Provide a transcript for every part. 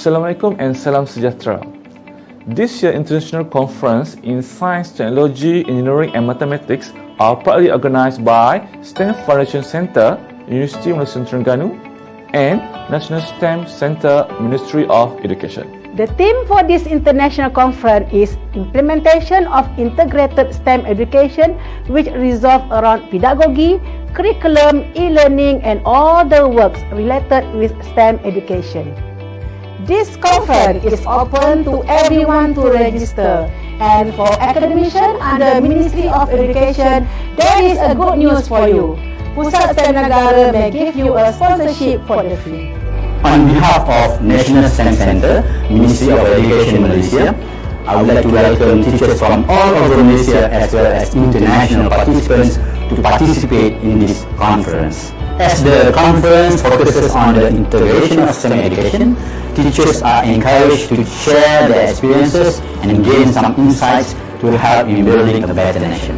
Assalamualaikum and salam sejahtera. This year's international conference in Science, Technology, Engineering and Mathematics are proudly organized by STEM Foundation Center, University Malaysia Terengganu, and National STEM Center, Ministry of Education. The theme for this international conference is Implementation of Integrated STEM Education, which revolves around pedagogy, curriculum, e-learning and all the works related with STEM education. This conference is open to everyone to register, and for academicians under Ministry of Education, there is a good news for you. Pusat STEM Negara may give you a sponsorship for the fee. On behalf of National STEM Center, Ministry of Education Malaysia, I would like to welcome teachers from all over Malaysia as well as international participants to participate in this conference. As the conference focuses on the integration of STEM education, teachers are encouraged to share their experiences and gain some insights to help in building a better nation.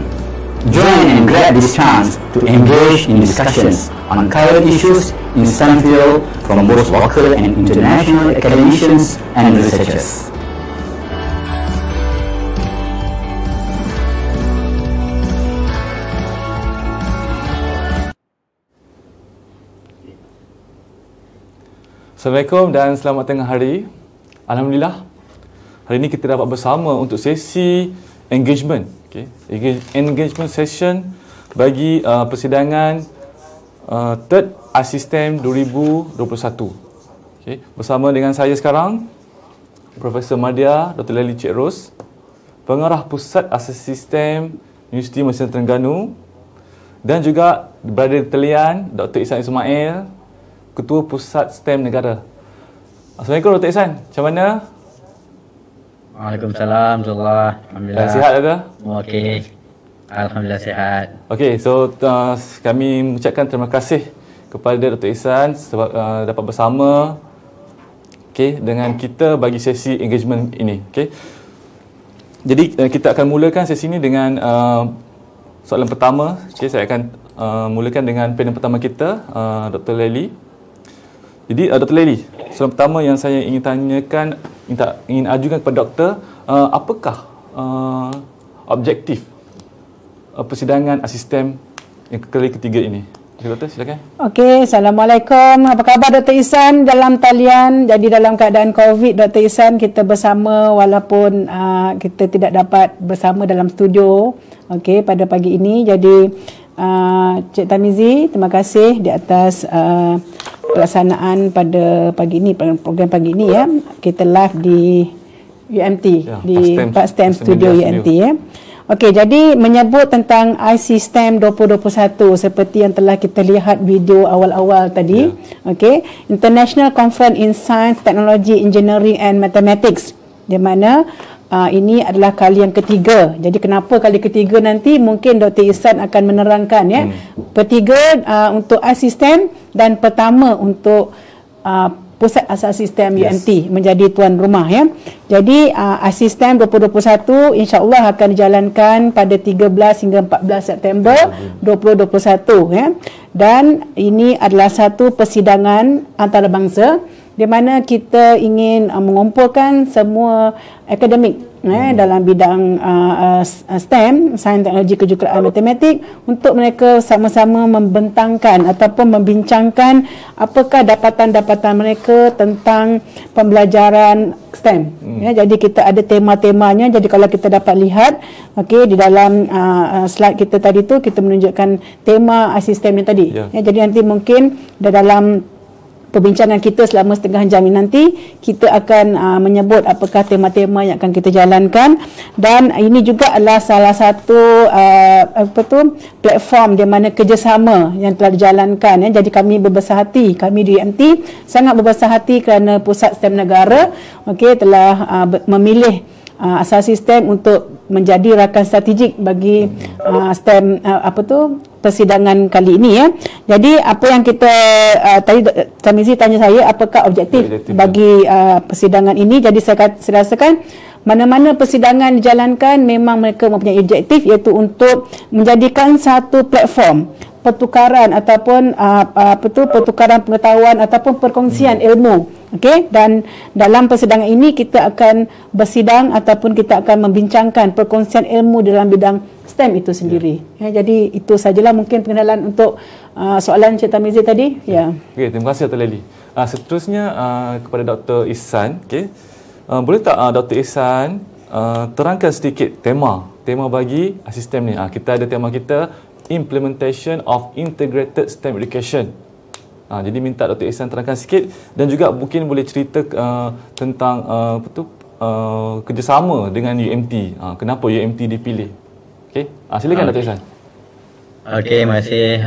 Join and grab this chance to engage in discussions on current issues in STEM field from both local and international academicians and researchers. Assalamualaikum dan selamat tengah hari. Alhamdulillah, hari ini kita dapat bersama untuk sesi engagement. Engagement session bagi persidangan Third Asistem 2021. Bersama dengan saya sekarang, Profesor Madya Dr. Lely Cik Ros, Pengarah Pusat Asistem Universiti Malaysia Terengganu, dan juga berada di talian Dr. Ihsan Ismail, Ketua Pusat STEM Negara. Assalamualaikum Dr. Ihsan, macam mana? Waalaikumsalam, alhamdulillah. Sihat ada? Okey. Alhamdulillah sihat. Okey, so kami mengucapkan terima kasih kepada Dr. Ihsan sebab dapat bersama dengan kita bagi sesi engagement ini. Jadi kita akan mulakan sesi ini dengan soalan pertama. Saya akan mulakan dengan panel pertama kita, Dr. Lely. Jadi Dr. Lely, soalan pertama yang saya ingin tanyakan, ingin ajukan kepada doktor, apakah objektif persidangan asistem yang kali ketiga ini? Doktor, silakan. Okey, Assalamualaikum. Apa khabar Dr. Ihsan dalam talian? Jadi dalam keadaan COVID, Dr. Ihsan kita bersama walaupun kita tidak dapat bersama dalam studio pada pagi ini. Jadi Cik Tamizi, terima kasih di atas pelaksanaan pada pagi ini, program pagi ini ya. Kita live di UMT, di Pak STEM Studio UMT ya. Okey, jadi menyebut tentang IC STEM 2021 seperti yang telah kita lihat video awal-awal tadi. Okey, International Conference in Science, Technology, Engineering and Mathematics, di mana ini adalah kali yang ketiga. Jadi kenapa kali ketiga nanti mungkin Dr. Ihsan akan menerangkan ya. Ketiga untuk asisten dan pertama untuk Pusat Asistem UMT menjadi tuan rumah ya. Jadi Asistem 2021 insya-Allah akan dijalankan pada 13 hingga 14 September 2021 ya. Dan ini adalah satu persidangan antarabangsa di mana kita ingin mengumpulkan semua akademik dalam bidang STEM, Sains, Teknologi, Kejuruteraan, Matematik, untuk mereka sama-sama membentangkan ataupun membincangkan apakah dapatan-dapatan mereka tentang pembelajaran STEM. Jadi kita ada tema-temanya. Jadi kalau kita dapat lihat di dalam slide kita tadi tu, kita menunjukkan tema asistem yang tadi. Jadi nanti mungkin dalam perbincangan kita selama setengah jam ini nanti kita akan menyebut apakah tema-tema yang akan kita jalankan, dan ini juga adalah salah satu platform di mana kerjasama yang telah dijalankan ya. Jadi kami berbesar hati, kami di UMT sangat berbesar hati kerana Pusat STEM Negara telah memilih Asistem untuk menjadi rakan strategik bagi STEM persidangan kali ini ya. Jadi apa yang kita tadi Tamizi tanya saya apakah objektif bagi persidangan ini. Jadi saya rasakan mana-mana persidangan dijalankan memang mereka mempunyai objektif, iaitu untuk menjadikan satu platform pertukaran ataupun pertukaran pengetahuan ataupun perkongsian ilmu. Okey, dan dalam persidangan ini kita akan bersidang ataupun kita akan membincangkan perkongsian ilmu dalam bidang STEM itu sendiri. Jadi itu sajalah mungkin pengenalan untuk soalan Cik Tamizi tadi. Okey, terima kasih Dr. Laili. Seterusnya kepada Dr. Ihsan. Okey. Boleh tak Dr. Ihsan terangkan sedikit tema bagi sistem ni. Kita ada tema kita Implementation of Integrated STEM Education. Jadi minta Dr. Ihsan terangkan sikit dan juga mungkin boleh cerita tentang kerjasama dengan UMT. Kenapa UMT dipilih? Okey, silakan Dr. Ihsan. Okey, terima kasih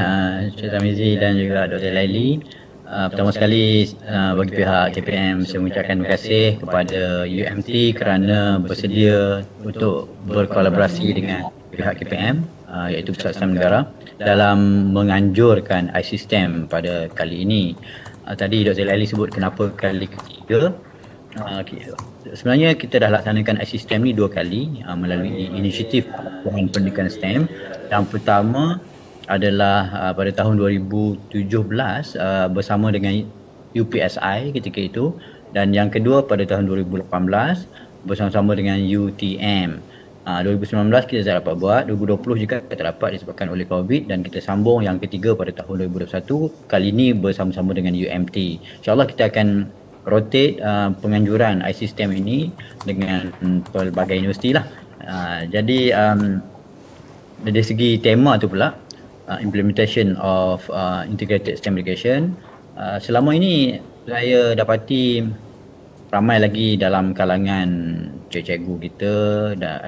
Cik Tamizi dan juga Dr. Laili. Pertama sekali bagi pihak KPM saya mengucapkan terima kasih kepada UMT kerana bersedia untuk berkolaborasi dengan pihak KPM iaitu Pusat STEM Negara dalam menganjurkan iSystem pada kali ini. Tadi Dr. Laili sebut kenapa kali ketiga. Sebenarnya kita dah laksanakan iSystem ni 2 kali melalui inisiatif pendidikan STEM. Yang pertama adalah pada tahun 2017 bersama dengan UPSI ketika itu, dan yang kedua pada tahun 2018 bersama-sama dengan UTM. 2019 kita tak dapat buat, 2020 juga tak dapat disebabkan oleh COVID, dan kita sambung yang ketiga pada tahun 2021, kali ini bersama-sama dengan UMT. InsyaAllah kita akan rotate penganjuran iSystem ini dengan pelbagai universiti lah. Jadi dari segi tema tu pula, implementation of integrated STEM education, selama ini saya dapati ramai lagi dalam kalangan cikgu kita,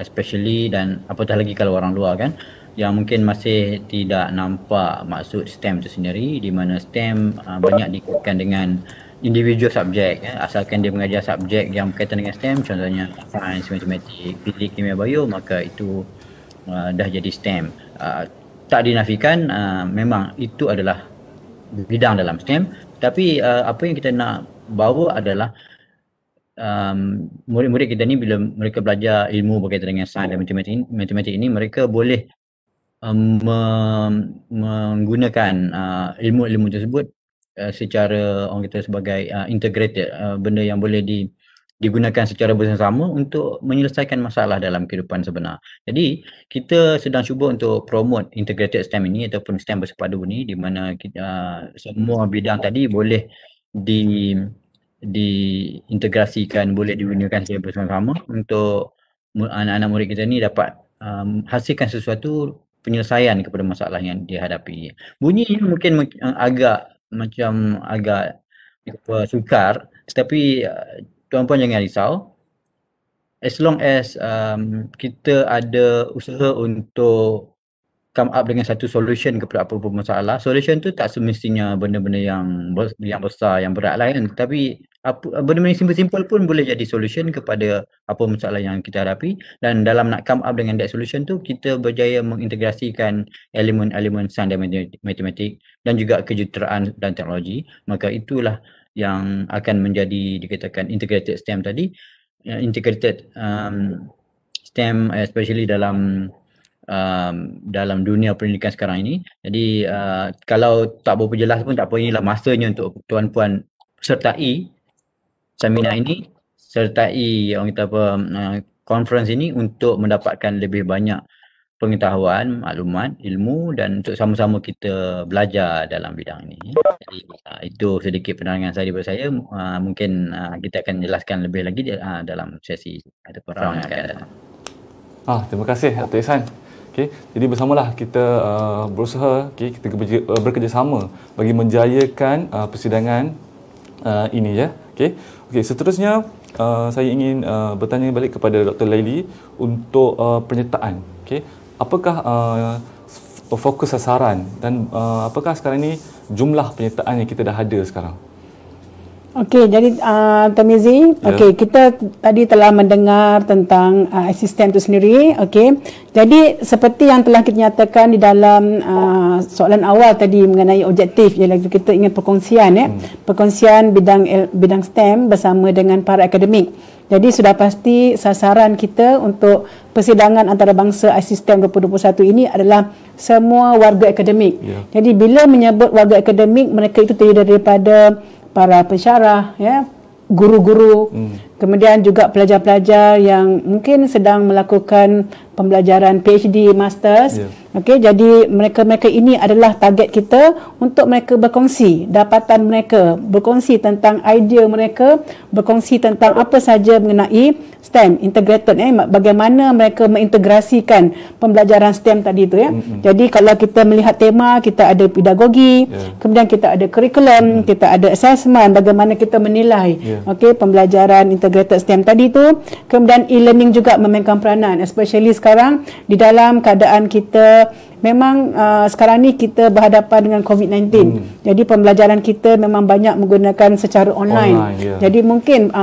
especially dan apatah lagi kalau orang luar kan, yang mungkin masih tidak nampak maksud STEM itu sendiri, di mana STEM banyak dikaitkan dengan individual subjek, asalkan dia mengajar subjek yang berkaitan dengan STEM, contohnya sains, matematik, fizik, kimia, bio, maka itu dah jadi STEM. Tak dinafikan memang itu adalah bidang dalam STEM, tapi apa yang kita nak bawa adalah murid-murid kita ni bila mereka belajar ilmu berkaitan dengan sains dan matematik ini, mereka boleh menggunakan ilmu-ilmu tersebut secara orang kata sebagai integrated, benda yang boleh digunakan secara bersama-sama untuk menyelesaikan masalah dalam kehidupan sebenar. Jadi kita sedang cuba untuk promote integrated STEM ini ataupun STEM bersepadu ni, di mana semua bidang tadi boleh diintegrasikan, boleh digunakan secara bersama-sama untuk anak-anak murid kita ni dapat hasilkan sesuatu penyelesaian kepada masalah yang dihadapi. Bunyi mungkin agak sukar, tetapi tuan-puan jangan risau. As long as kita ada usaha untuk come up dengan satu solution kepada apa-apa masalah. Solution tu tak semestinya benda-benda yang besar, yang berat lah kan. Tapi benda-benda yang simple-simple pun boleh jadi solution kepada apa masalah yang kita hadapi. Dan dalam nak come up dengan that solution tu, kita berjaya mengintegrasikan elemen-elemen sains dan matematik dan juga kejuruteraan dan teknologi. Maka itulah yang akan menjadi dikatakan integrated STEM tadi. Integrated STEM especially dalam dunia pendidikan sekarang ini. Jadi kalau tak berapa jelas pun tak apa, inilah masanya untuk tuan-puan sertai seminar ini, sertai orang kata apa conference ini untuk mendapatkan lebih banyak pengetahuan, maklumat, ilmu, dan untuk sama-sama kita belajar dalam bidang ini. Jadi itu sedikit penerangan saya daripada saya. Mungkin kita akan jelaskan lebih lagi dalam sesi ataupun round akan datang. Terima kasih Dr. Ihsan. Okay, jadi bersamalah kita berusaha, kita bekerjasama bagi menjayakan persidangan ini ya. Okay, seterusnya saya ingin bertanya balik kepada Dr. Laili untuk penyertaan. Okay, apakah fokus sasaran dan apakah sekarang ini jumlah penyertaan yang kita dah ada sekarang? Okey, jadi Tamizi, okey, kita tadi telah mendengar tentang sistem itu sendiri, okey. Jadi seperti yang telah kita nyatakan di dalam soalan awal tadi mengenai objektif, ialah kita ingin perkongsian perkongsian bidang STEM bersama dengan para akademik. Jadi sudah pasti sasaran kita untuk persidangan antarabangsa STEM 2021 ini adalah semua warga akademik. Jadi bila menyebut warga akademik, mereka itu terdiri daripada para pensyarah, guru-guru, kemudian juga pelajar-pelajar yang mungkin sedang melakukan pembelajaran PhD, Masters. Okey, jadi mereka-mereka ini adalah target kita untuk mereka berkongsi dapatan mereka, berkongsi tentang idea mereka, berkongsi tentang apa saja mengenai STEM integrated, bagaimana mereka mengintegrasikan pembelajaran STEM tadi tu Jadi kalau kita melihat tema, kita ada pedagogi, kemudian kita ada kurikulum, kita ada assessment, bagaimana kita menilai pembelajaran integrated STEM tadi tu. Kemudian e-learning juga memainkan peranan, especially sekarang di dalam keadaan kita memang sekarang ni kita berhadapan dengan COVID-19. Jadi pembelajaran kita memang banyak menggunakan secara online. Jadi mungkin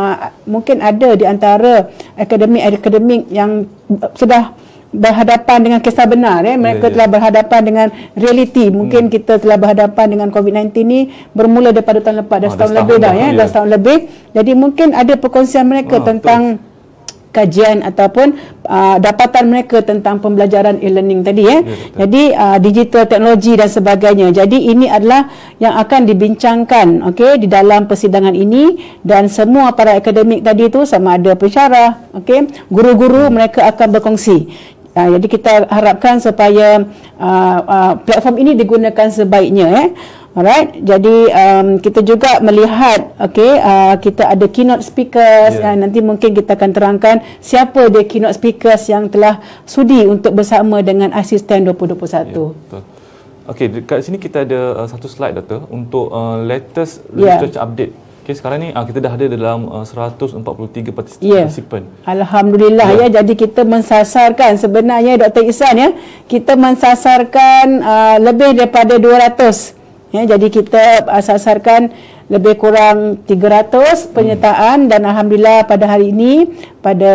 ada di antara akademik yang sudah berhadapan dengan kisah benar, mereka telah berhadapan dengan realiti. Mungkin kita telah berhadapan dengan COVID-19 ni bermula daripada tahun lepas, dah setahun lebih dah, dah setahun lebih. Jadi mungkin ada perkongsian mereka tentang kajian ataupun dapatan mereka tentang pembelajaran e-learning tadi Jadi digital teknologi dan sebagainya. Jadi ini adalah yang akan dibincangkan di dalam persidangan ini, dan semua para akademik tadi tu sama ada pensyarah, guru-guru, mereka akan berkongsi. Jadi kita harapkan supaya platform ini digunakan sebaiknya Alright, jadi kita juga melihat kita ada keynote speakers, nanti mungkin kita akan terangkan siapa dia keynote speakers yang telah sudi untuk bersama dengan Asisten 2021. Betul. Okey, dekat sini kita ada satu slide, Doktor, untuk latest research update. Okey, sekarang ni kita dah ada dalam 143 partisipan. Alhamdulillah jadi kita mensasarkan sebenarnya Dr. Ihsan kita mensasarkan lebih daripada 200. Jadi kita sasarkan lebih kurang 300 penyertaan, dan alhamdulillah pada hari ini, pada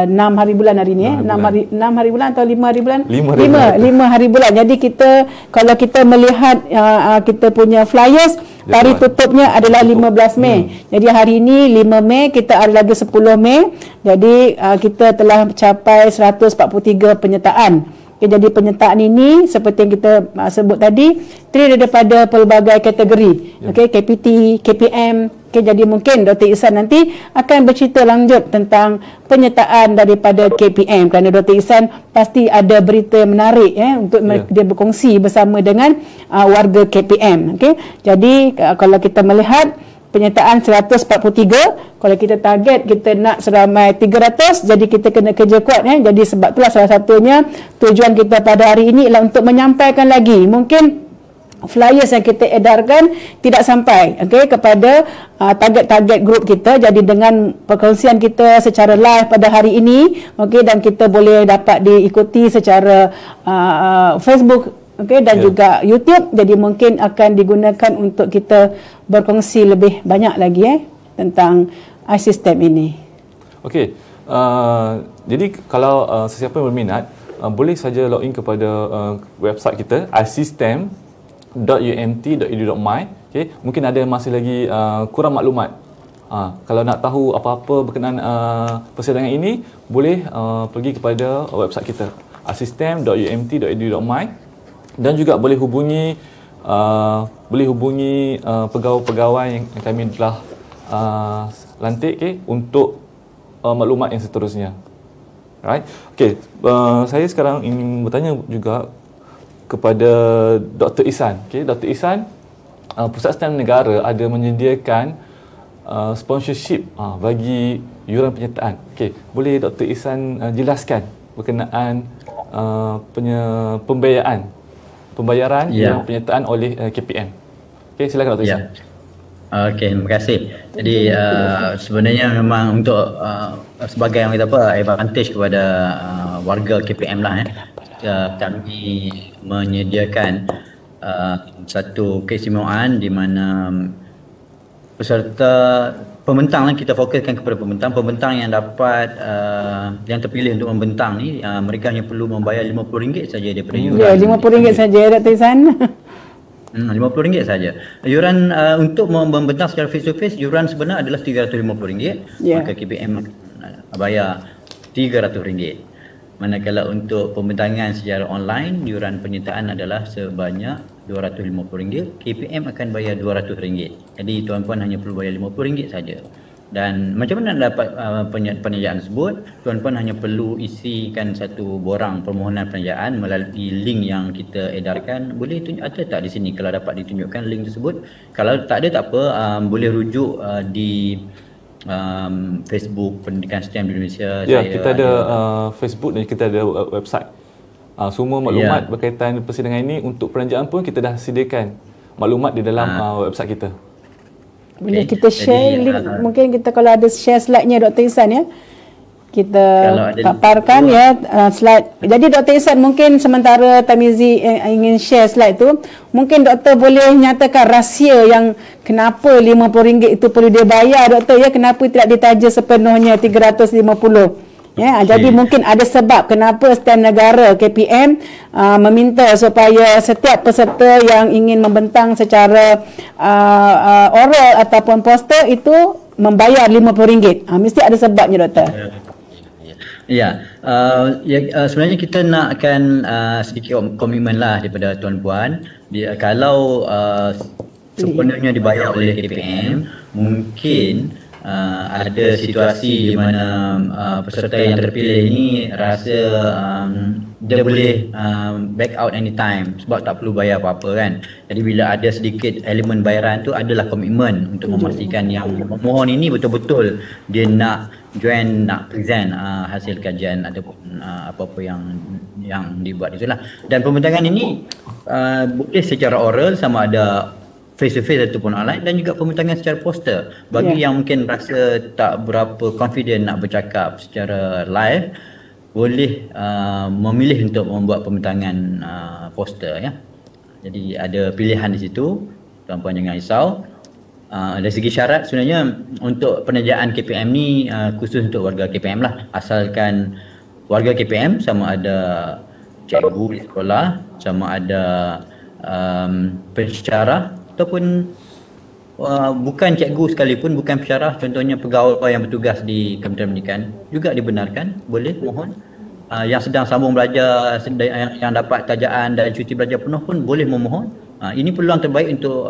6 hari bulan hari ini 6 hari bulan atau 5 hari bulan? 5 hari bulan. Jadi kita, kalau kita melihat kita punya flyers, tarikh tutupnya adalah 15 Mei. Jadi hari ini 5 Mei, kita ada lagi 10 Mei. Jadi kita telah mencapai 143 penyertaan. Jadi penyertaan ini seperti yang kita sebut tadi, terdiri daripada pelbagai kategori. KPT, KPM. Jadi mungkin Dr. Ihsan nanti akan bercerita lanjut tentang penyertaan daripada KPM, kerana Dr. Ihsan pasti ada berita yang menarik untuk dia berkongsi bersama dengan warga KPM. Jadi kalau kita melihat penyertaan 143, kalau kita target kita nak seramai 300, jadi kita kena kerja kuat Jadi sebab itulah salah satunya tujuan kita pada hari ini ialah untuk menyampaikan lagi, mungkin flyers yang kita edarkan tidak sampai kepada target-target grup kita. Jadi dengan perkongsian kita secara live pada hari ini, dan kita boleh dapat diikuti secara Facebook dan juga YouTube, jadi mungkin akan digunakan untuk kita berkongsi lebih banyak lagi tentang iSystem ini. Okey, jadi kalau sesiapa yang berminat, boleh saja login kepada website kita isystem.umt.edu.my. Mungkin ada masih lagi kurang maklumat. Kalau nak tahu apa-apa berkenaan persidangan ini, boleh pergi kepada website kita isystem.umt.edu.my. Dan juga boleh hubungi pegawai-pegawai yang kami telah lantik untuk maklumat yang seterusnya. Right? Saya sekarang ingin bertanya juga kepada Dr. Ihsan. Dr. Ihsan, Pusat STEM Negara ada menyediakan sponsorship bagi yuran penyertaan. Boleh Dr. Ihsan jelaskan berkenaan pembayaran yang penyertaan oleh KPM. Silakan Dr. Ihsan. Terima kasih. Jadi sebenarnya memang untuk sebagai yang kita advantage kepada warga KPM lah kami menyediakan satu keistimewaan di mana peserta pembentang lah, kita fokuskan kepada pembentang yang dapat yang terpilih untuk membentang ni, mereka hanya perlu membayar RM50 saja daripada yuran. Ya, RM50 saja Dr. Ihsan. RM50 saja. Yuran untuk membentang secara face to face, yuran sebenar adalah RM350. Maka KPM bayar RM300. Manakala untuk pembentangan secara online, yuran penyertaan adalah sebanyak RM250. KPM akan bayar RM200. Jadi tuan-puan hanya perlu bayar RM50 saja. Dan macam mana nak dapat penyerjaan tersebut? Tuan-puan hanya perlu isikan satu borang permohonan penyerjaan melalui link yang kita edarkan. Boleh tunjuk ada tak di sini kalau dapat ditunjukkan link tersebut? Kalau tak ada tak apa, boleh rujuk di Facebook Pendidikan STEM di Indonesia. Ya, kita ada Facebook dan kita ada website. Semua maklumat berkaitan persidangan ini untuk peranjaan pun kita dah sediakan maklumat di dalam website kita. Boleh kita share link, mungkin kita kalau ada share slide-nya Dr. Ihsan ya. Kita paparkan ya slide. Jadi Dr. Ihsan mungkin sementara Tamizi ingin share slide tu, mungkin doktor boleh nyatakan rahsia yang kenapa RM50 itu perlu dia bayar doktor ya, kenapa tidak ditaja sepenuhnya RM350. Ya, jadi mungkin ada sebab kenapa STEM negara KPM meminta supaya setiap peserta yang ingin membentang secara oral ataupun poster itu membayar RM50. Mesti ada sebabnya doktor. Sebenarnya kita nakkan sedikit komitmen lah daripada tuan-puan. Kalau sepenuhnya dibayar oleh KPM, mungkin ada situasi di mana peserta yang terpilih ini rasa dia boleh back out anytime sebab tak perlu bayar apa-apa kan. Jadi bila ada sedikit elemen bayaran tu adalah komitmen untuk memastikan yang pemohon ini betul-betul dia nak join, nak present hasil kajian ataupun apa-apa yang dibuat itulah. Dan pembentangan ini boleh secara oral sama ada face to face ataupun online, dan juga pembentangan secara poster. Bagi yang mungkin rasa tak berapa confident nak bercakap secara live, boleh memilih untuk membuat pembentangan poster ya. Jadi ada pilihan di situ, tuan-puan jangan risau. Dari segi syarat sebenarnya untuk penajaan KPM ni khusus untuk warga KPM lah, asalkan warga KPM sama ada cikgu di sekolah, sama ada pensyarah ataupun bukan cikgu sekalipun, bukan pensyarah, contohnya pegawai yang bertugas di Kementerian Pendidikan juga dibenarkan, boleh mohon. Yang sedang sambung belajar, yang dapat tajaan dan cuti belajar penuh pun boleh memohon. Ini peluang terbaik untuk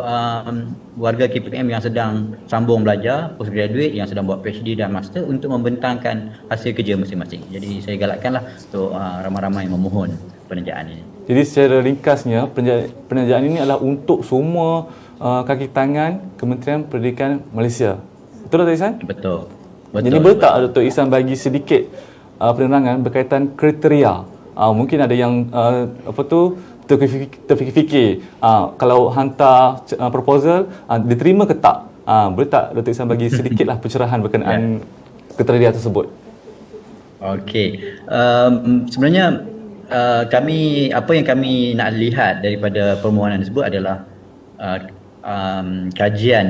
warga KPM yang sedang sambung belajar, postgraduate, yang sedang buat PhD dan master untuk membentangkan hasil kerja masing-masing. Jadi saya galakkanlah untuk ramai-ramai memohon penajaan ini. Jadi secara ringkasnya, penajaan ini adalah untuk semua kaki tangan Kementerian Pendidikan Malaysia. Betul Dr. Ihsan? Betul. Jadi boleh tak Dr. Ihsan bagi sedikit penerangan berkaitan kriteria? Mungkin ada yang terfikir-fikir kalau hantar proposal diterima ke tak? Boleh tak Dr. Ihsan bagi sedikitlah pencerahan berkenaan kriteria tersebut? Okey. Sebenarnya apa yang kami nak lihat daripada permohonan tersebut adalah kajian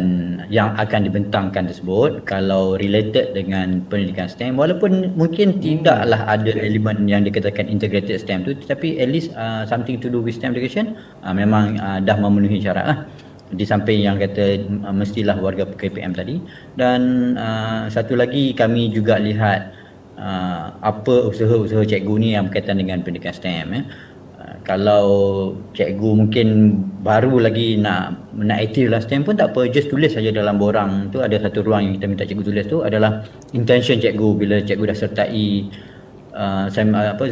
yang akan dibentangkan tersebut kalau related dengan pendidikan STEM, walaupun mungkin tidaklah ada elemen yang dikatakan integrated STEM tu, tetapi at least something to do with STEM education memang dah memenuhi syarat lah. Di samping yang kata mestilah warga KPM tadi. Dan satu lagi kami juga lihat apa usaha-usaha cikgu ni yang berkaitan dengan pendidikan STEM ya. Kalau cikgu mungkin baru lagi nak aktif dalam STEM pun tak apa, just tulis saja dalam borang tu. Ada satu ruang yang kita minta cikgu tulis tu adalah intention cikgu bila cikgu dah sertai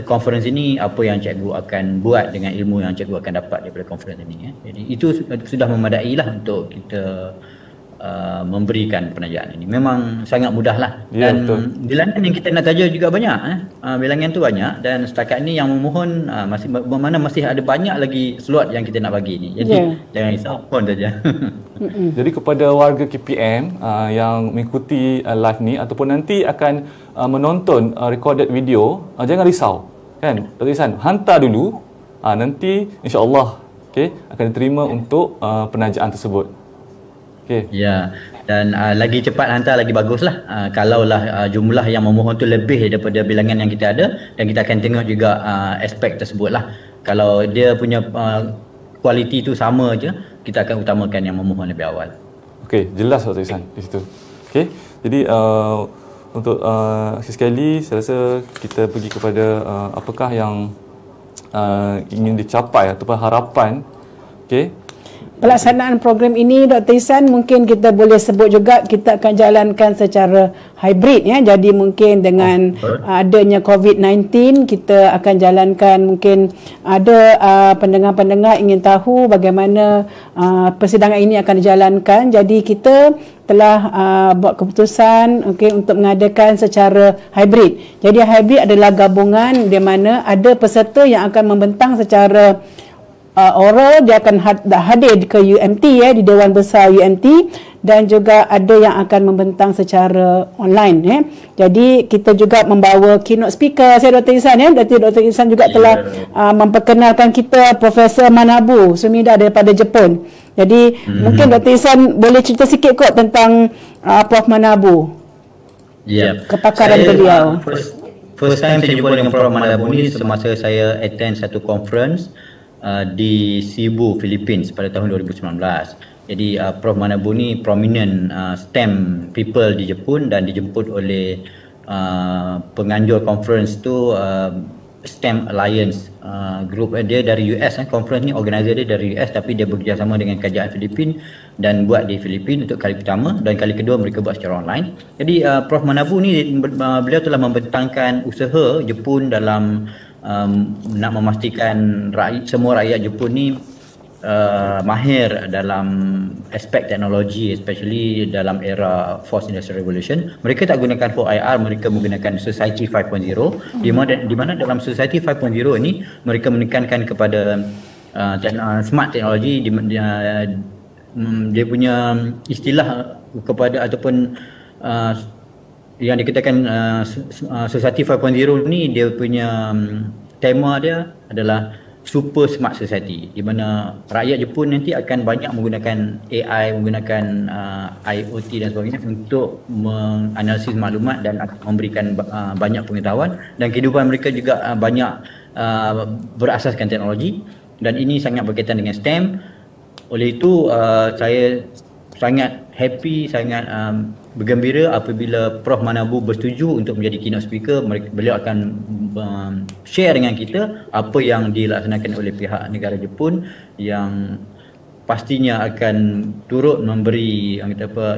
conference ini, apa yang cikgu akan buat dengan ilmu yang cikgu akan dapat daripada conference ini ya. Jadi itu sudah memadai lah untuk kita memberikan penajaan ini. Memang sangat mudah lah. Dan bilangan yang kita nak taja juga banyak bilangan tu banyak, dan setakat ni yang memohon masih ada banyak lagi slot yang kita nak bagi ni. Jadi jangan risau pun saja. Jadi kepada warga KPM yang mengikuti live ni ataupun nanti akan menonton recorded video, jangan risau kan Dr. Ihsan, hantar dulu, nanti insya-Allah akan diterima untuk penajaan tersebut. Okey. Ya, dan lagi cepat hantar lagi baguslah. Kalaulah jumlah yang memohon tu lebih daripada bilangan yang kita ada, dan kita akan tengok juga aspek tersebut lah. Kalau dia punya kualiti tu sama je, kita akan utamakan yang memohon lebih awal. Okey, jelas Dr. Ihsan di situ. Okey, jadi untuk sekali saya rasa kita pergi kepada apakah yang ingin dicapai ataupun harapan. Okey. Pelaksanaan program ini Dr. Ihsan mungkin kita boleh sebut juga kita akan jalankan secara hybrid ya. Jadi mungkin dengan adanya COVID-19 kita akan jalankan, mungkin ada pendengar-pendengar ingin tahu bagaimana persidangan ini akan dijalankan. Jadi kita telah buat keputusan untuk mengadakan secara hybrid. Jadi hybrid adalah gabungan di mana ada peserta yang akan membentang secara oral, dia akan hadir ke UMT di Dewan Besar UMT, dan juga ada yang akan membentang secara online Jadi kita juga membawa keynote speaker saya Dr. Ihsan Dr. Ihsan juga telah memperkenalkan kita Profesor Manabu Sumida daripada Jepun. Jadi mungkin Dr. Ihsan boleh cerita sikit kot tentang Prof Manabu. Kepakaran beliau. First time saya jumpa dengan Prof Manabu ni semasa saya attend satu conference di Cebu, Philippines pada tahun 2019. Jadi Prof Manabu ni prominent STEM people di Jepun, dan dijemput oleh penganjur conference tu STEM Alliance group dia dari US. Conference ni organizer dia dari US, tapi dia bekerjasama dengan kerajaan Filipin dan buat di Filipin untuk kali pertama, dan kali kedua mereka buat secara online. Jadi Prof Manabu ni beliau telah membentangkan usaha Jepun dalam nak memastikan semua rakyat Jepun ni mahir dalam aspek teknologi, especially dalam era Fourth Industrial Revolution. Mereka tak gunakan 4IR, mereka menggunakan Society 5.0, di mana dalam Society 5.0 ini mereka menekankan kepada smart teknologi. Dia punya istilah kepada ataupun yang dikatakan Society 5.0 ni, dia punya tema dia adalah Super Smart Society, di mana rakyat Jepun nanti akan banyak menggunakan AI, menggunakan IoT dan sebagainya untuk menganalisis maklumat dan memberikan banyak pengetahuan, dan kehidupan mereka juga banyak berasaskan teknologi, dan ini sangat berkaitan dengan STEM. Oleh itu saya sangat happy, sangat bergembira apabila Prof Manabu bersetuju untuk menjadi keynote speaker. Beliau akan share dengan kita apa yang dilaksanakan oleh pihak negara Jepun, yang pastinya akan turut memberi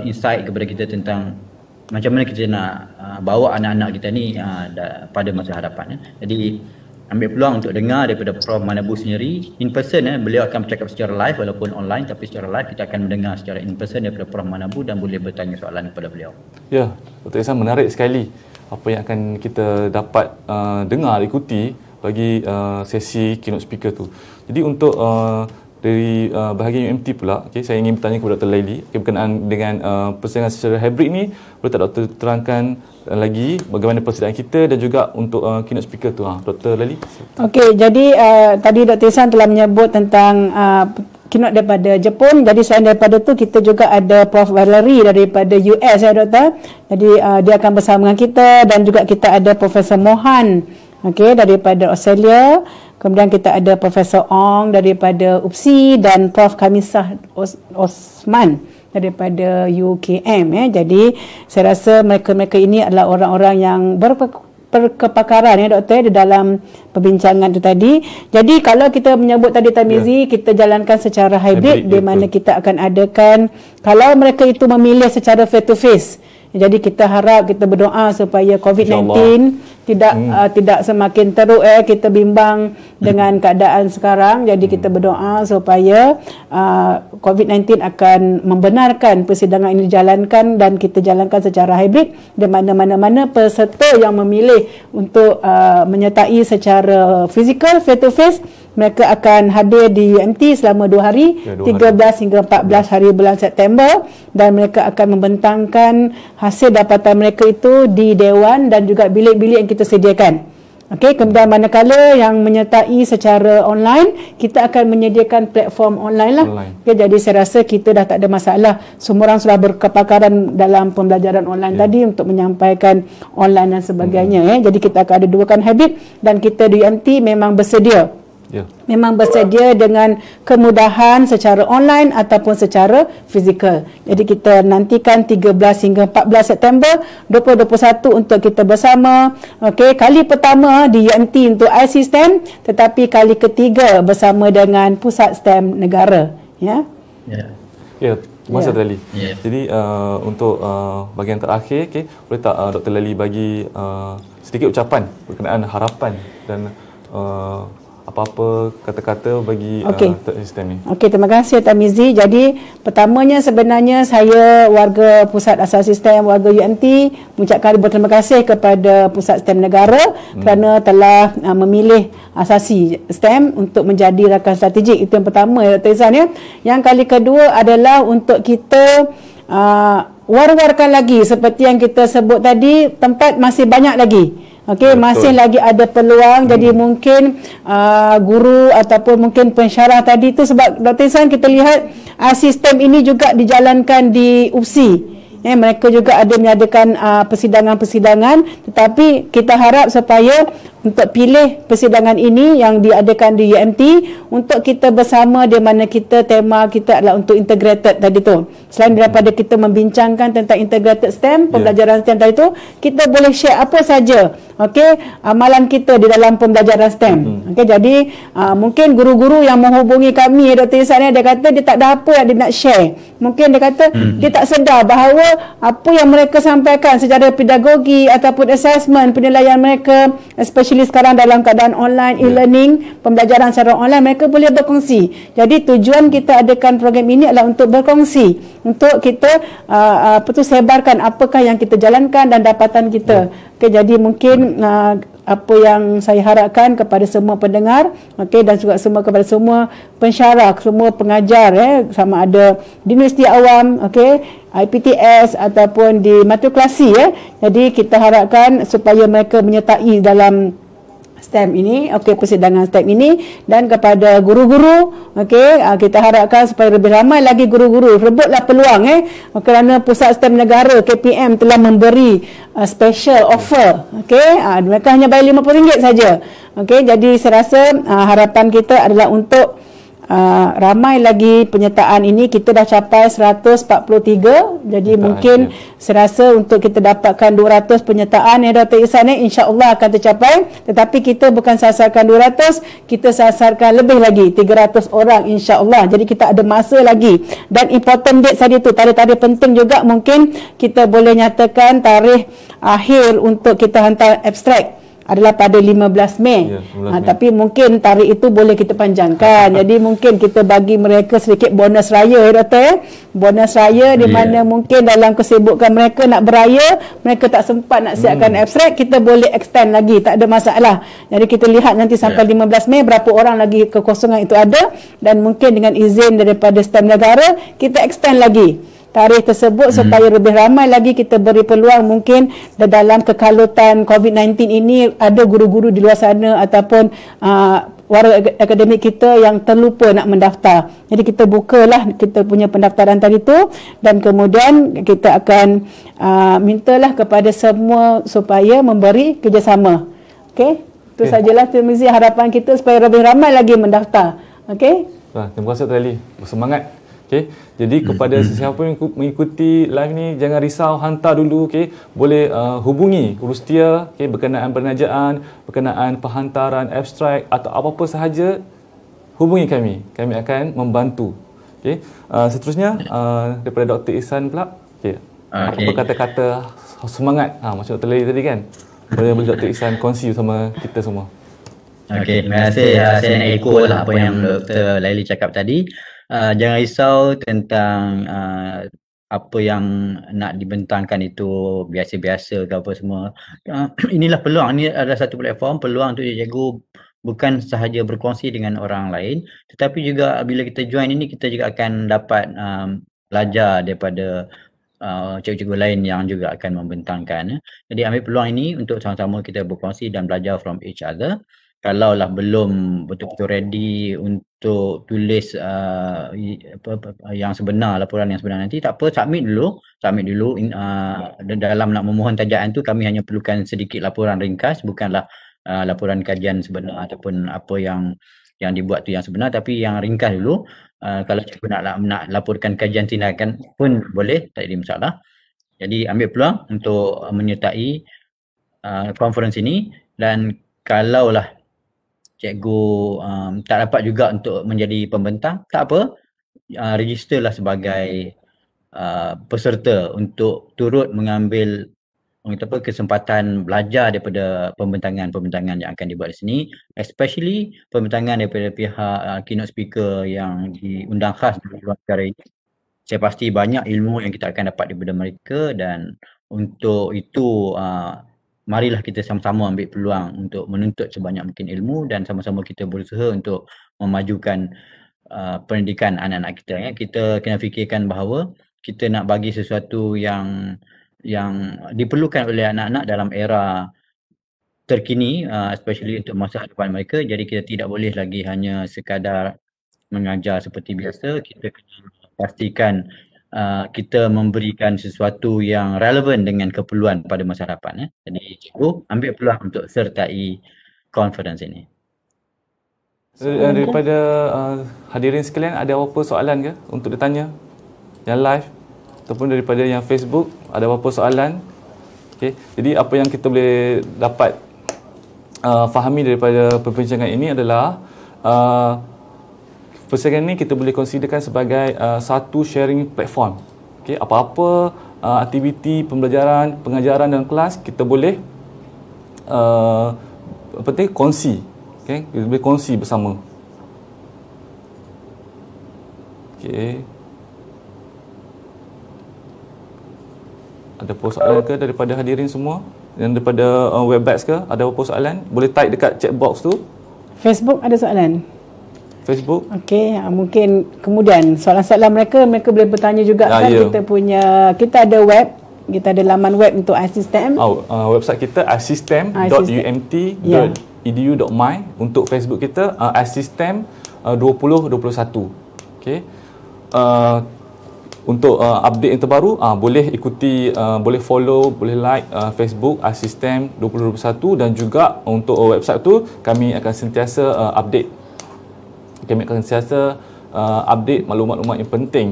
insight kepada kita tentang macam mana kita nak bawa anak-anak kita ni pada masa hadapan. Jadi ambil peluang untuk dengar daripada Prof Manabu sendiri in person. Beliau akan bercakap secara live walaupun online, tapi secara live kita akan mendengar secara in person daripada Prof Manabu dan boleh bertanya soalan kepada beliau. Ya, Dr. Ihsan, menarik sekali apa yang akan kita dapat dengar, ikuti bagi sesi keynote speaker tu. Jadi untuk dari bahagian UMT pula, saya ingin bertanya kepada Dr. Laili berkenaan dengan persidangan secara hybrid ni. Boleh tak Dr. terangkan lagi bagaimana persidangan kita dan juga untuk keynote speaker tu, Dr. Laili? Okey, jadi tadi Dr. Ihsan telah menyebut tentang keynote daripada Jepun. Jadi selain daripada tu kita juga ada Prof Valerie daripada US Doktor. Jadi dia akan bersama dengan kita, dan juga kita ada Profesor Mohan daripada Australia. Kemudian kita ada Profesor Ong daripada UPSI dan Prof Kamisah Osman daripada UKM. Jadi saya rasa mereka-mereka ini adalah orang-orang yang berkepakaran doktor di dalam perbincangan itu tadi. Jadi kalau kita menyebut tadi Tamizi, kita jalankan secara hybrid di mana kita akan adakan, kalau mereka itu memilih secara face to face. Jadi kita harap, kita berdoa supaya COVID-19 tidak semakin teruk. Kita bimbang dengan keadaan sekarang. Jadi kita berdoa supaya COVID-19 akan membenarkan persidangan ini dijalankan, dan kita jalankan secara hybrid, di mana-mana peserta yang memilih untuk menyertai secara fizikal face to face, mereka akan hadir di UMT selama 2 hari, 13 hingga 14 hari bulan September, dan mereka akan membentangkan hasil dapatan mereka itu di Dewan dan juga bilik-bilik yang kita sediakan. Okey, kemudian manakala yang menyertai secara online, kita akan menyediakan platform online lah. Okay, jadi saya rasa kita dah tak ada masalah. Semua orang sudah berkepakaran dalam pembelajaran online tadi untuk menyampaikan online dan sebagainya. Jadi kita akan ada duakan habit, dan kita di UMT memang bersedia. Memang bersedia dengan kemudahan secara online ataupun secara fizikal. Jadi kita nantikan 13 hingga 14 September 2021 untuk kita bersama. Okey, kali pertama di UMT untuk IC STEM, tetapi kali ketiga bersama dengan Pusat STEM Negara. Ya. Terima kasih Dr. Lali. Jadi untuk bahagian terakhir, boleh tak Dr. Lali bagi sedikit ucapan berkenaan harapan dan apa-apa kata-kata bagi sistem ni. Okey, terima kasih Tamizi. Jadi pertamanya sebenarnya saya warga Pusat Asas Sistem, warga UMT mengucapkan berterima kasih kepada Pusat STEM Negara kerana telah memilih asasi STEM untuk menjadi rakan strategik. Itu yang pertama ya Dr. Izan ya. Yang kali kedua adalah untuk kita war-warkan lagi seperti yang kita sebut tadi, tempat masih banyak lagi. Okey, masih lagi ada peluang. Jadi mungkin guru ataupun mungkin pensyarah tadi tu, sebab Dr. Izan kita lihat sistem ini juga dijalankan di UPSI. Mereka juga ada menyediakan persidangan-persidangan, tetapi kita harap supaya untuk pilih persidangan ini yang diadakan di UMT untuk kita bersama, di mana kita tema kita adalah untuk integrated tadi tu. Selain daripada kita membincangkan tentang integrated STEM, pembelajaran STEM tadi tu, kita boleh share apa saja amalan kita di dalam pembelajaran STEM. Jadi mungkin guru-guru yang menghubungi kami Dr. Izan, dia kata dia tak ada apa yang dia nak share. Mungkin dia kata dia tak sedar bahawa apa yang mereka sampaikan secara pedagogi ataupun assessment, penilaian mereka, especially sekarang dalam keadaan online, e-learning, pembelajaran secara online, mereka boleh berkongsi. Jadi tujuan kita adakan program ini adalah untuk berkongsi, untuk kita sebarkan apakah yang kita jalankan dan dapatan kita. Jadi mungkin apa yang saya harapkan kepada semua pendengar, dan juga semua kepada semua pensyarah, semua pengajar, sama ada di Universiti Awam, IPTS ataupun di matrikulasi, jadi kita harapkan supaya mereka menyertai dalam STEM ini, persidangan STEM ini. Dan kepada guru-guru, kita harapkan supaya lebih ramai lagi guru-guru rebutlah peluang, kerana Pusat STEM Negara KPM telah memberi special offer, mereka hanya bayar RM50 saja. Jadi saya rasa harapan kita adalah untuk ramai lagi penyertaan ini. Kita dah capai 143, jadi mungkin saya rasa untuk kita dapatkan 200 penyertaan Dr. Izan, insya-Allah akan tercapai. Tetapi kita bukan sasarkan 200, kita sasarkan lebih lagi 300 orang insya-Allah. Jadi kita ada masa lagi. Dan important date tadi tu, tarikh-tarikh penting juga, mungkin kita boleh nyatakan tarikh akhir untuk kita hantar abstrak adalah pada 15 Mei. Tapi mungkin tarikh itu boleh kita panjangkan. Jadi mungkin kita bagi mereka sedikit bonus raya, Doktor. Bonus raya di mana mungkin dalam kesibukan mereka nak beraya, mereka tak sempat nak siapkan abstrak, kita boleh extend lagi, tak ada masalah. Jadi kita lihat nanti sampai 15 Mei berapa orang lagi kekosongan itu ada, dan mungkin dengan izin daripada STEM Negara kita extend lagi tarikh tersebut supaya lebih ramai lagi kita beri peluang. Mungkin dalam kekalutan COVID-19 ini ada guru-guru di luar sana ataupun warga akademik kita yang terlupa nak mendaftar. Jadi kita bukalah kita punya pendaftaran tadi tu, dan kemudian kita akan mintalah kepada semua supaya memberi kerjasama. Itu sajalah Tirmizi, harapan kita supaya lebih ramai lagi mendaftar. Terima kasih Dr. Ali, bersemangat. Jadi kepada sesiapa yang mengikuti live ni, jangan risau, hantar dulu, boleh hubungi Urustia, berkenaan penajaan, berkenaan penghantaran abstrak atau apa-apa sahaja, hubungi kami akan membantu. Seterusnya daripada Dr. Izan pula, apa kata-kata semangat macam Dr. Lali tadi kan, boleh Dr. Izan kongsi sama kita semua. Terima kasih. Saya nak echo lah apa yang Dr. Lali cakap tadi. Jangan risau tentang apa yang nak dibentangkan itu biasa-biasa ke apa semua. Inilah peluang, ini adalah satu platform, peluang untuk cikgu bukan sahaja berkongsi dengan orang lain, tetapi juga bila kita join ini, kita juga akan dapat belajar daripada cikgu-cikgu lain yang juga akan membentangkan. Jadi ambil peluang ini untuk sama-sama kita berkongsi dan belajar from each other. Kalaulah belum betul-betul ready untuk tulis yang sebenar, laporan yang sebenar nanti, tak apa, submit dulu. Dalam nak memohon tajaan tu kami hanya perlukan sedikit laporan ringkas, bukanlah laporan kajian sebenar ataupun apa yang dibuat tu yang sebenar, tapi yang ringkas dulu. Kalau cikgu nak laporkan kajian tindakan pun boleh, tak ada masalah. Jadi ambil peluang untuk menyertai conference ini, dan kalaulah cikgu tak dapat juga untuk menjadi pembentang, tak apa, registerlah sebagai peserta untuk turut mengambil kesempatan belajar daripada pembentangan-pembentangan yang akan dibuat di sini, especially pembentangan daripada pihak keynote speaker yang diundang khas dari luar negara ini. Saya pasti banyak ilmu yang kita akan dapat daripada mereka, dan untuk itu marilah kita sama-sama ambil peluang untuk menuntut sebanyak mungkin ilmu dan sama-sama kita berusaha untuk memajukan pendidikan anak-anak kita. Kita kena fikirkan bahawa kita nak bagi sesuatu yang diperlukan oleh anak-anak dalam era terkini, especially untuk masa depan mereka. Jadi kita tidak boleh lagi hanya sekadar mengajar seperti biasa. Kita kena pastikan kita memberikan sesuatu yang relevan dengan keperluan pada masa depan. Jadi cikgu ambil peluang untuk sertai conference ini. Daripada hadirin sekalian, ada apa soalan ke untuk ditanya yang live ataupun daripada yang Facebook, ada apa soalan? Okay. Jadi apa yang kita boleh dapat fahami daripada perbincangan ini adalah perbincangan ini kita boleh considerkan sebagai satu sharing platform. Okay. Apa-apa aktiviti pembelajaran, pengajaran dalam kelas kita boleh kongsi. Okay. Kita boleh kongsi bersama. Okay. Ada apa soalan ke daripada hadirin semua? Dan daripada Webex ke? Ada apa soalan? Boleh type dekat chat box tu. Facebook ada soalan? Facebook. Okey, mungkin kemudian soalan-soalan mereka boleh bertanya juga kan. Ya. Kita ada web, kita ada laman web untuk iSystem. Website kita iSystem.umt.edu.my. Untuk Facebook kita iSystem 2021. Okey. Untuk update yang terbaru, boleh ikuti, boleh follow, boleh like Facebook iSystem 2021, dan juga untuk website tu kami akan sentiasa update. Kami akan sentiasa update maklumat-maklumat yang penting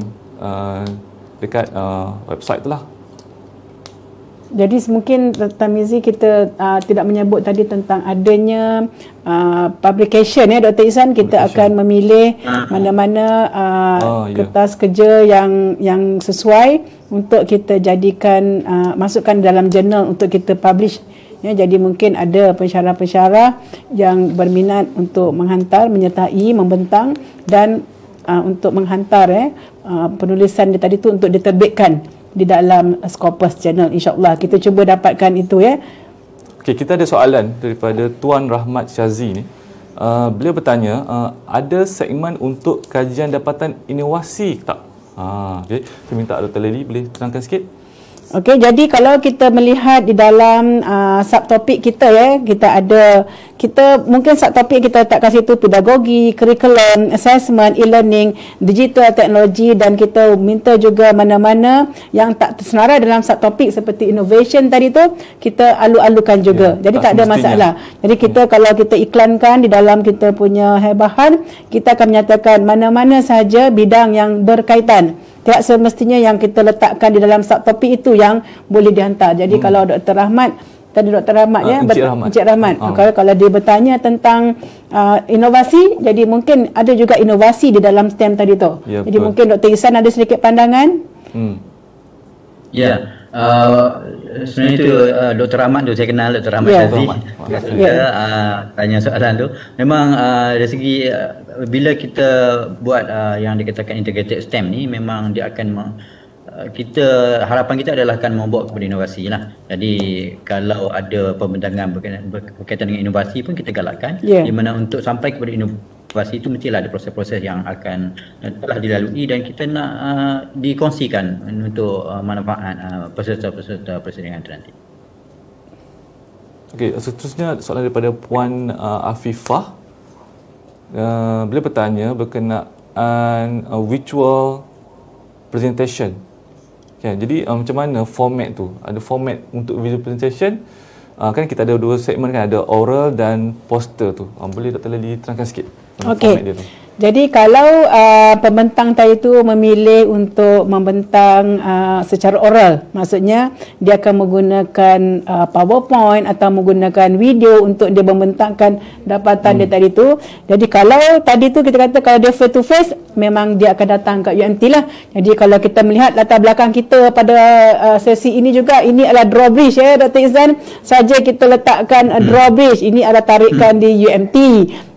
dekat website tu lah. Jadi mungkin Tamizi kita tidak menyebut tadi tentang adanya publication Dr. Ihsan. Kita akan memilih mana-mana kertas kerja yang sesuai untuk kita jadikan masukkan dalam jurnal untuk kita publish. Jadi mungkin ada pensyarah-pensyarah yang berminat untuk menghantar, menyertai, membentang dan untuk menghantar penulisan dia tadi tu untuk diterbitkan di dalam Scopus Journal. InsyaAllah kita cuba dapatkan itu Okey, kita ada soalan daripada Tuan Rahmat Syazi ni. Beliau bertanya, ada segmen untuk kajian dapatan inovasi tak? Okay. Saya minta Dr. Lely boleh terangkan sikit. Okey, jadi kalau kita melihat di dalam subtopik kita kita mungkin subtopik kita letak kat situ pedagogi, curriculum, assessment, e-learning, digital technology, dan kita minta juga mana-mana yang tak tersenarai dalam subtopik seperti innovation tadi tu kita alu-alukan juga. Jadi tak ada masalah. Jadi kita kalau kita iklankan di dalam kita punya bahan, kita akan menyatakan mana-mana sahaja bidang yang berkaitan. Tidak semestinya yang kita letakkan di dalam subtopik itu yang boleh dihantar. Jadi kalau Dr. Rahmat, tadi Dr. Rahmat Encik Rahmat. Kalau dia bertanya tentang inovasi, jadi mungkin ada juga inovasi di dalam STEM tadi tu. Ya, jadi betul. Mungkin Dr. Ihsan ada sedikit pandangan. Sebenarnya itu Dr. Rahmat tu, saya kenal Dr. Rahmat Syazi. Tanya soalan tu. Memang dari segi bila kita buat yang dikatakan integrated STEM ni, memang dia akan harapan kita adalah akan membawa kepada inovasi lah. Jadi kalau ada pembentangan berkaitan dengan inovasi pun kita galakkan, di mana untuk sampai kepada Lepas itu mestilah ada proses-proses yang akan telah dilalui dan kita nak dikongsikan untuk manfaat peserta-peserta persidangan itu nanti. Okey, seterusnya soalan daripada Puan Afifah. Beliau bertanya berkenaan virtual presentation. Okay, jadi macam mana format tu? Ada format untuk visual presentation? Kan kita ada dua segmen kan, ada oral dan poster tu. Boleh Dr. Lely terangkan sikit format dia tu? Jadi kalau pembentang tadi itu memilih untuk membentang secara oral, maksudnya dia akan menggunakan PowerPoint atau menggunakan video untuk dia membentangkan dapatan dia tadi itu. Jadi kalau tadi tu kita kata kalau dia face to face, memang dia akan datang ke UMT lah. Jadi kalau kita melihat latar belakang kita pada sesi ini juga, ini adalah drawbridge Dr. Izan. Saja kita letakkan drawbridge, ini adalah tarikan di UMT.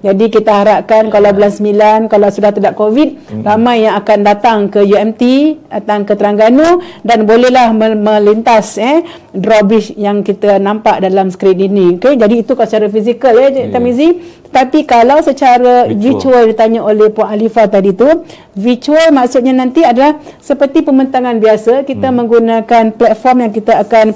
Jadi kita harapkan kalau bulan 9, kalau sudah tidak COVID, ramai yang akan datang ke UMT, datang ke Terengganu dan bolehlah melintas drawbridge yang kita nampak dalam skrin ini. Okay? Jadi itu kalau secara fizikal Cik Tamizi. Tapi kalau secara virtual ditanya oleh Puan Alifah tadi tu, virtual maksudnya nanti adalah seperti pembentangan biasa, kita menggunakan platform yang kita akan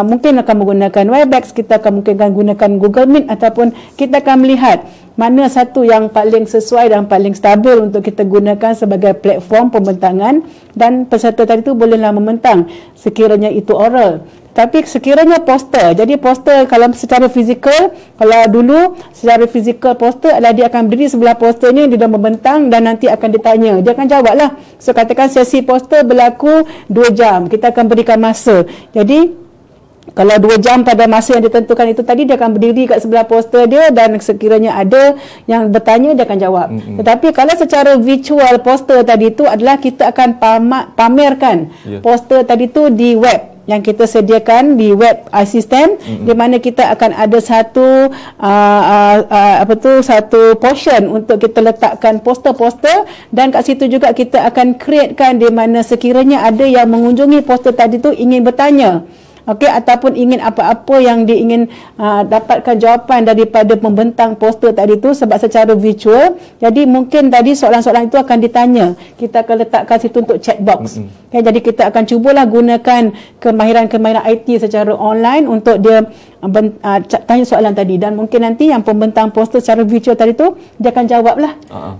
mungkin akan menggunakan Webex, kita akan mungkin akan gunakan Google Meet, ataupun kita akan melihat mana satu yang paling sesuai dan paling stabil untuk kita gunakan sebagai platform pembentangan, dan peserta tadi tu bolehlah membentang sekiranya itu oral. Tapi sekiranya poster, jadi poster kalau secara fizikal, kalau dulu secara fizikal poster adalah dia akan berdiri sebelah posternya, dia dah membentang dan nanti akan ditanya, dia akan jawab lah. So katakan sesi poster berlaku 2 jam, kita akan berikan masa. Jadi kalau 2 jam pada masa yang ditentukan itu tadi, dia akan berdiri kat sebelah poster dia dan sekiranya ada yang bertanya, dia akan jawab. Tetapi kalau secara virtual poster tadi itu adalah kita akan pamerkan poster tadi tu di web yang kita sediakan di web iSystem, di mana kita akan ada satu satu portion untuk kita letakkan poster-poster, dan kat situ juga kita akan createkan di mana sekiranya ada yang mengunjungi poster tadi tu ingin bertanya, ataupun ingin apa-apa yang dia ingin dapatkan jawapan daripada pembentang poster tadi tu, sebab secara virtual, jadi mungkin tadi soalan-soalan itu akan ditanya, kita akan letakkan situ untuk chat box. Jadi kita akan cubalah gunakan kemahiran-kemahiran IT secara online untuk dia tanya soalan tadi, dan mungkin nanti yang pembentang poster secara virtual tadi tu dia akan jawablah.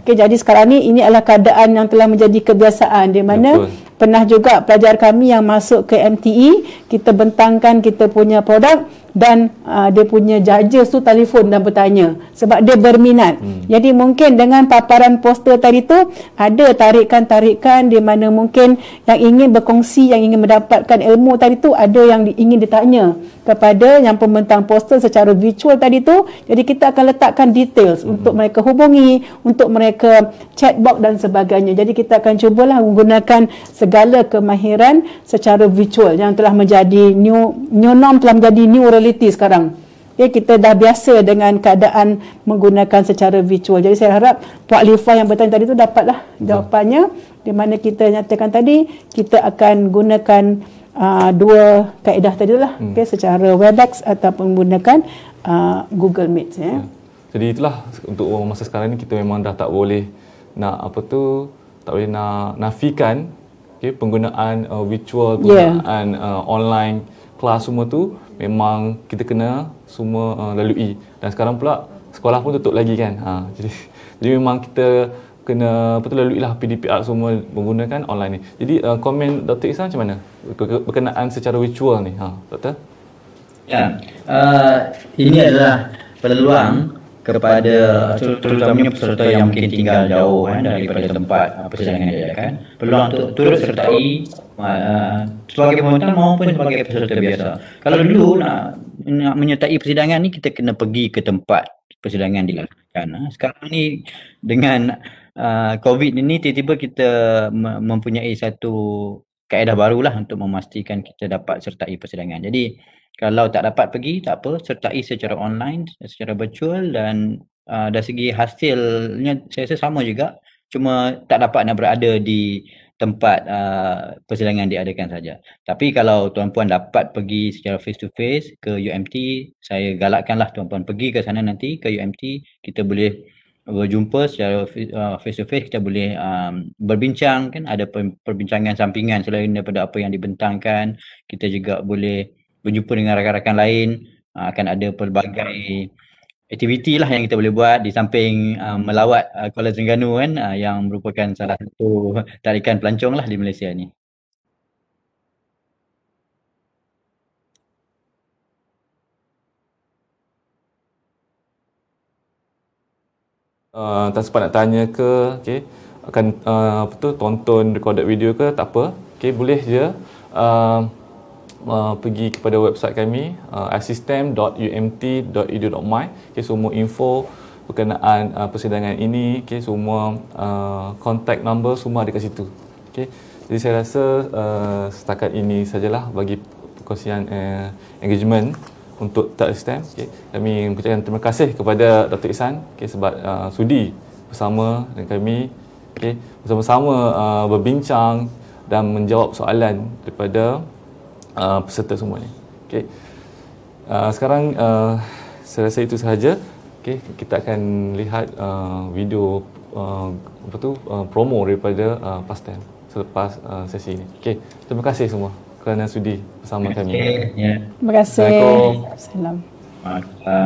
Jadi sekarang ni ini adalah keadaan yang telah menjadi kebiasaan, di mana pernah juga pelajar kami yang masuk ke MTE, kita bentangkan kita punya produk dan dia punya judges tu telefon dan bertanya sebab dia berminat. Jadi mungkin dengan paparan poster tadi tu ada tarikan-tarikan di mana mungkin yang ingin berkongsi, yang ingin mendapatkan ilmu tadi tu, ada yang ingin ditanya kepada yang pembentang poster secara virtual tadi tu. Jadi kita akan letakkan details untuk mereka hubungi, untuk mereka chatbox dan sebagainya. Jadi kita akan cubalah menggunakan segala kemahiran secara virtual yang telah menjadi new norm, telah menjadi new reality sekarang. Kita dah biasa dengan keadaan menggunakan secara virtual. Jadi saya harap Puan Alifah yang bertanya tadi tu dapatlah jawapannya, di mana kita nyatakan tadi kita akan gunakan dua kaedah tadi lah, secara Webex ataupun menggunakan Google Meet. Jadi itulah untuk masa sekarang ni kita memang dah tak boleh nak tak boleh nak nafikan penggunaan virtual, penggunaan online kelas semua tu memang kita kena semua lalui. Dan sekarang pula sekolah pun tutup lagi kan. Jadi memang kita kena lalui lah PDPR semua menggunakan online ni. Jadi komen Dr. Ihsan macam mana berkenaan secara virtual ni, Doktor? Ya, ini adalah peluang kepada terutamanya peserta yang mungkin tinggal jauh daripada tempat persidangan diadakan, peluang untuk turut sertai sebagai pembentang maupun sebagai peserta biasa. Kalau dulu nak menyertai persidangan ni kita kena pergi ke tempat persidangan dilakukan. Sekarang ni dengan COVID ini tiba-tiba kita mempunyai satu kaedah barulah untuk memastikan kita dapat sertai persidangan. Jadi kalau tak dapat pergi, tak apa, sertai secara online, secara virtual, dan dari segi hasilnya saya rasa sama juga, cuma tak dapat nak berada di tempat persidangan diadakan saja. Tapi kalau tuan-puan dapat pergi secara face to face ke UMT, saya galakkanlah tuan-puan pergi ke sana nanti ke UMT, kita boleh berjumpa secara face to face, kita boleh berbincang kan, ada perbincangan sampingan selain daripada apa yang dibentangkan. Kita juga boleh berjumpa dengan rakan-rakan lain, akan ada pelbagai aktiviti lah yang kita boleh buat di samping melawat Kuala Terengganu kan, yang merupakan salah satu tarikan pelancong lah di Malaysia ni. Tak sempat nak tanya ke, okay, akan tonton recorded video ke, tak apa, okay, boleh je pergi kepada website kami isystem.umt.edu.my. Okay, semua info berkenaan persidangan ini, okay, semua contact number semua ada kat situ. Okay. Jadi saya rasa setakat ini sajalah bagi perkongsian engagement untuk third STEM. Okay. Kami mengucapkan terima kasih kepada Dr. Ihsan, okay, sebab sudi bersama dengan kami, okay, bersama-sama berbincang dan menjawab soalan daripada peserta semua ni. Okay. Sekarang saya rasa itu sahaja. Okay. Kita akan lihat video promo daripada PASTEM selepas sesi ini. Okay. Terima kasih semua kerana sudi bersama kami. Yeah. Terima kasih. Assalamualaikum. Salam.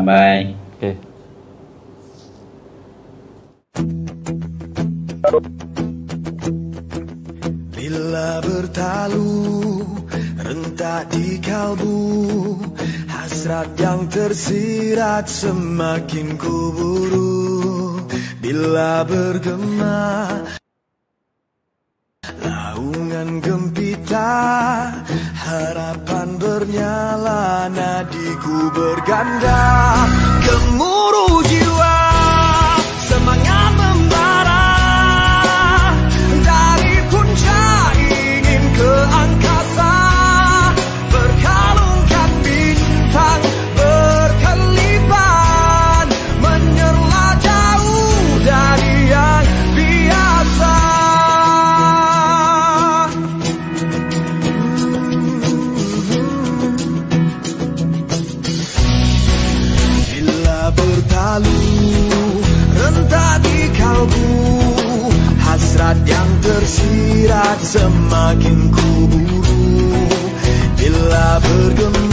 Bye. Okay. Bila bertalu rentak di kalbu, hasrat yang tersirat semakin kuburu. Bila bergema laungan gempita, harapan bernyala, nadiku berganda. Gemuruh jiwa, semangat membara, dari puncak ingin ke angkasa, berkalungkan bintang berkelipan, menyerlah jauh dari yang biasa. Bertalu rentak di kalbu, hasrat yang tersirat semakin kuburu. Bila bergema